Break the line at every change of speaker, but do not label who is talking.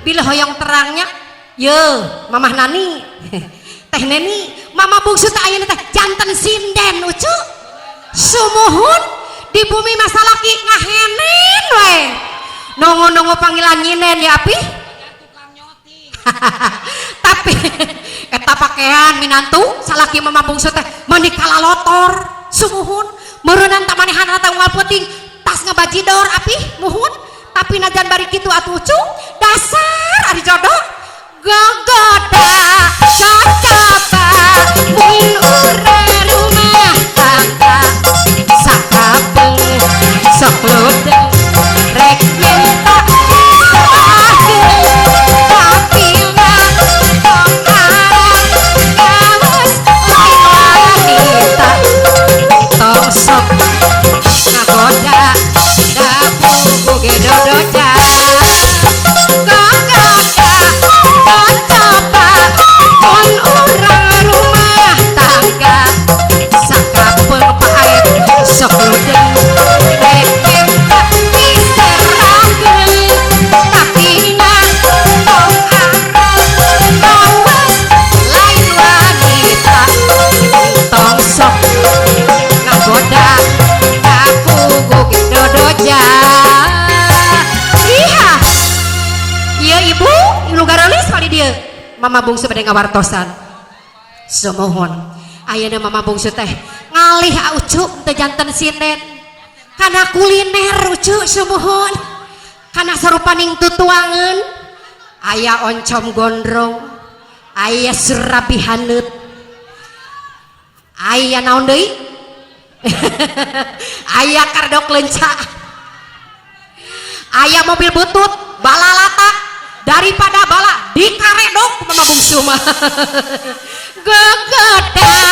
bila hoyong terangnya ye mamah nani teh neni mama bungsu teh ayeuna teh janten sinden ucu sumuhun di bumi masa laki ngahenen we nongo-nongo panggilan nyinen ya api tapi eta pakaian minantu salaki mama bungsu teh mani kalalotor sumuhun meureunna tak manehana teh unggal peuting tas ngabajidor api muhun tapi najan bari kitu atuh cu dasar ari jodoh gogoda cocoba mun urang rumah tangga sakapung sok lodeng rek minta tapi mah tong arang gaus lain wanita tong sok ngagoda dapu ge dodoja gogoda cocoba mun urang rumah tangga sakapeung paet sok lodeng rek minta diserageun tapi mah tong arang gaus lain wanita tong sok ngagoda dapu ge dodoja iha ieu ibu nu garelis kali dieu mama bungsu bade ngawartosan semohon ayeuna mama bungsu teh ngalih ucu teh janten sinden kana kuliner ucu semohon kana sarupaning tutuangan aya oncom gondrong aya serabi haneut aya naon deui aya kardok lenca aya mobil butut bala latak daripada bala dikaredok mama bungsu mah gogoda